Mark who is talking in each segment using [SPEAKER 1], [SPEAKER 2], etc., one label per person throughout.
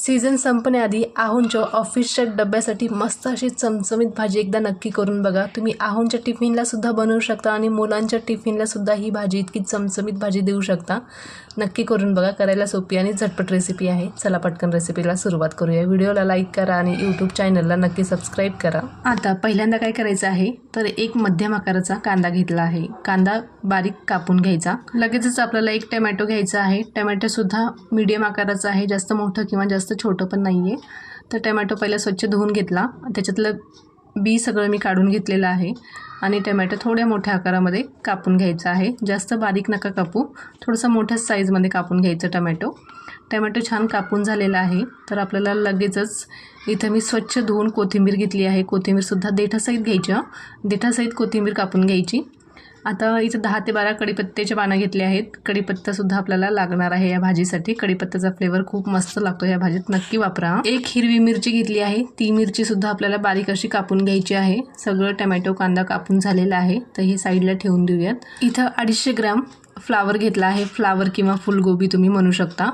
[SPEAKER 1] Season संपण्याआधी आहोंच्या ऑफिसच्या डब्यासाठी मस्त अशी चमचमीत भाजी एकदा नक्की करून बघा। तुम्ही आहोंच्या टिफिनलासुद्धा बनवू शकता आणि मुलांच्या टिफिनलासुद्धा ही भाजी इतकी चमचमीत भाजी देऊ शकता। नक्की करून बघा, करायला सोपी आणि झटपट रेसिपी आहे। चला पटकन रेसिपीला सुरुवात करूया। व्हिडिओला लाईक करा आणि यूट्यूब चॅनलला नक्की सबस्क्राईब करा। आता पहिल्यांदा काय करायचं आहे तर एक मध्यम आकाराचा कांदा घेतला आहे। कांदा बारीक कापून घ्यायचा। लगेचच आपल्याला एक टोमॅटो घ्यायचा आहे। टोमॅटोसुद्धा मीडियम आकाराचा आहे, जास्त मोठं किंवा जास्त छोटं पण नाही आहे। तर टोमॅटो पहिला स्वच्छ धुवून घेतला, त्याच्यातलं बी सगळं मी काढून घेतलेलं आहे आणि टोमॅटो थोड्या मोठ्या आकारामध्ये कापून घ्यायचा आहे। जास्त बारीक नका कापू, थोडंसं मोठ्या साईजमध्ये कापून घ्यायचं टोमॅटो छान कापून झालेला आहे। तर आपल्याला लगेचच इथं मी स्वच्छ धुवून कोथिंबीर घेतली आहे। कोथिंबीरसुद्धा देठासहित घ्यायची, देठासहित कोथिंबीर कापून घ्यायची। आता इथं 10 ते 12 कढीपत्त्याचे पानं घेतले आहेत। कढीपत्तासुद्धा आपल्याला लागणार आहे या भाजीसाठी। कढीपत्त्याचा फ्लेवर खूप मस्त लागतो या भाजीत, नक्की वापरा। एक हिरवी मिरची घेतली आहे, ती मिरचीसुद्धा आपल्याला बारीक अशी कापून घ्यायची आहे। सगळं टोमॅटो कांदा कापून झालेला आहे, तर ही साईडला ठेवून देऊयात। इथं 250 ग्रॅम फ्लावर घेतला आहे, फ्लावर किंवा फुलगोबी तुम्ही म्हणू शकता।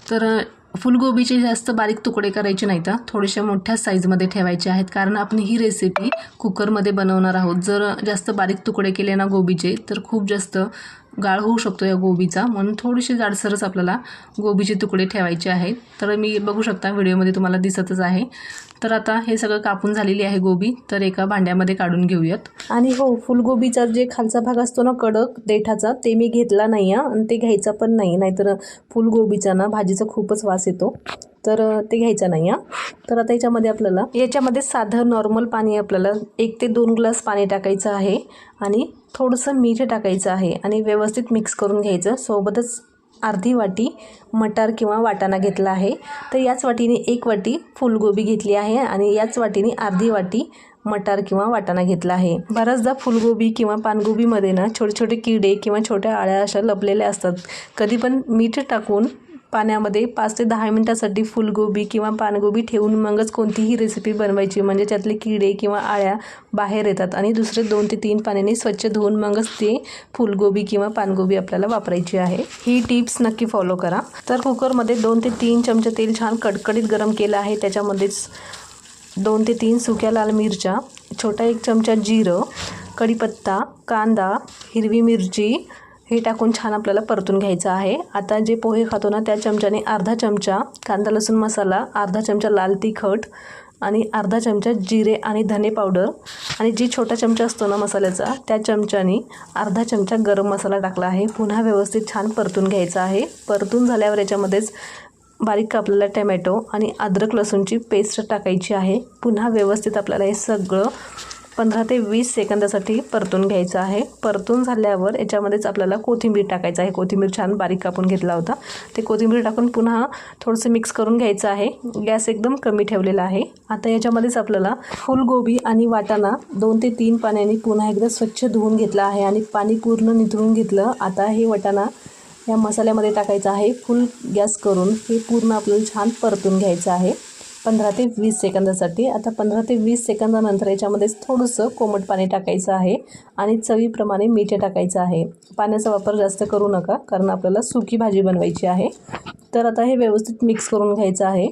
[SPEAKER 1] तर फुलगोबीचे जास्त बारीक तुकडे करायचे नाहीत, थोडेशा मोठ्या साईजमध्ये ठेवायचे आहेत, कारण आपण ही रेसिपी कुकरमध्ये बनवणार आहोत। जर जास्त बारीक तुकडे केले ना गोबीचे तर खूप जास्त गाळ होऊ शकतो या गोबीचा, म्हणून थोडीशी जाडसरच आपल्याला गोबीचे तुकडे ठेवायचे आहेत। तर मी बघू शकता व्हिडिओमध्ये तुम्हाला दिसतच आहे। तर आता हे सगळं कापून झालेली आहे गोबी, तर एका भांड्यामध्ये काढून घेऊयात। आणि हो, फुलगोबीचा जे खालचा भाग असतो ना कडक देठाचा, ते मी घेतला नाही आणि ते घ्यायचा पण नाही, नाहीतर फुलगोबीचा ना भाजीचा खूपच वास येतो, तर ते घ्यायचं नाही। तर आता याच्यामध्ये साधं नॉर्मल पाणी आपल्याला 1 ते 2 ग्लास पाणी टाकायचं आहे आणि थोडंसं मीठ टाकायचं आहे आणि व्यवस्थित मिक्स करून घ्यायचं। सोबतच अर्धी वाटी मटार किंवा वाटाणा घेतला आहे। तर याच वाटीने 1 वाटी फुलगोबी घेतली आहे आणि याच वाटीने अर्धी वाटी मटार किंवा वाटाणा घेतला आहे। बऱ्याचदा फुलगोबी किंवा पानगोबीमध्ये ना छोटे छोटे किडे किंवा छोट्या आळ्या अशा लपलेल्या असतात। कधी पण मीठ टाकून पाण्यामध्ये 5 ते 10 मिनिटांसाठी फुलगोबी किंवा पानगोबी ठेवून मगच कोणतीही रेसिपी बनवायची, म्हणजे त्यातले किडे किंवा आळ्या बाहेर येतात आणि दुसरे 2 ते 3 पाण्याने स्वच्छ धुवून मगच ते फुलगोबी किंवा पानगोबी आपल्याला वापरायची आहे। ही टिप्स नक्की फॉलो करा। तर कुकरमध्ये 2 ते 3 चमचे तेल छान कडकडीत गरम केलं आहे। त्याच्यामध्येच 2 ते 3 सुक्या लाल मिरच्या, छोटा 1 चमचा जिरं, कढीपत्ता, कांदा, हिरवी मिरची हे टाकून छान आपल्याला परतून घ्यायचं आहे। आता जे पोहे खातो ना त्या चमच्याने अर्धा चमचा कांदा लसूण मसाला, अर्धा चमचा लाल तिखट आणि अर्धा चमचा जिरे आणि धने पावडर आणि जी छोटा चमचा असतो ना मसाल्याचा त्या चमच्याने अर्धा चमचा गरम मसाला टाकला आहे। पुन्हा व्यवस्थित छान परतून घ्यायचं आहे। परतून झाल्यावर याच्यामध्येच बारीक कापलेला टोमॅटो आणि अद्रक लसूणची पेस्ट टाकायची आहे। पुन्हा व्यवस्थित आपल्याला हे सगळं 15 ते 20 सेकंदासाठी परतून घ्यायचं आहे। परतून झाल्यावर याच्यामध्येच आपल्याला कोथिंबीर टाकायचं आहे। कोथिंबीर छान बारीक कापून घेतला होता, ते कोथिंबीर टाकून पुन्हा थोडंसं मिक्स करून घ्यायचं आहे। गॅस एकदम कमी ठेवलेला आहे। आता याच्यामध्येच आपल्याला फुलगोबी आणि वाटाणा 2 ते 3 पाण्याने पुन्हा एकदा स्वच्छ धुवून घेतला आहे आणि पाणी पूर्ण निथळून घेतलं। आता हे वाटाणा या मसाल्यामध्ये टाकायचं आहे। फुल गॅस करून हे पूर्ण आपल्याला छान परतून घ्यायचं आहे 15 ते 20 सेकंदासाठी। आता 15 ते 20 सेकंदानंतर याच्यामध्येच थोडंसं कोमट पाणी टाकायचं आहे आणि चवीप्रमाणे मीठ टाकायचं आहे। पाण्याचा वापर जास्त करू नका, कारण आपल्याला सुकी भाजी बनवायची आहे। तर आता हे व्यवस्थित मिक्स करून घ्यायचं आहे।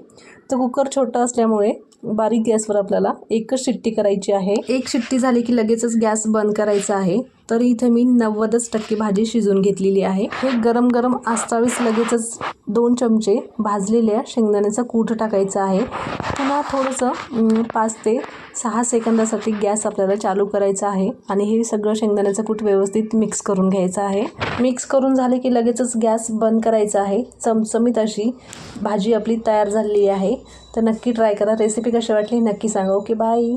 [SPEAKER 1] तर कुकर छोटा असल्यामुळे बारीक गॅसवर आपल्याला एकच शिट्टी करायची आहे। एक शिट्टी झाली की लगेचच गॅस बंद करायचा आहे। तर इथे मी 90% भाजी शिजवून घेतलेली आहे। हे गरम गरम असतावेळेस लगेचच 2 चमचे भाजलेल्या शेंगदाण्याचा कूट टाकायचा आहे। पुन्हा थोडंसं 5 ते 6 सेकंदासाठी गॅस आपल्याला चालू करायचा आहे आणि हे सगळं शेंगदाण्याचा कूट व्यवस्थित मिक्स करून घ्यायचं आहे। मिक्स करून झाले की लगेचच गॅस बंद करायचा आहे। चमचमीत अशी भाजी आपली तयार झालेली आहे। तर नक्की ट्राय करा। रेसिपी कशी वाटली नक्की सांगा। Okay, bye.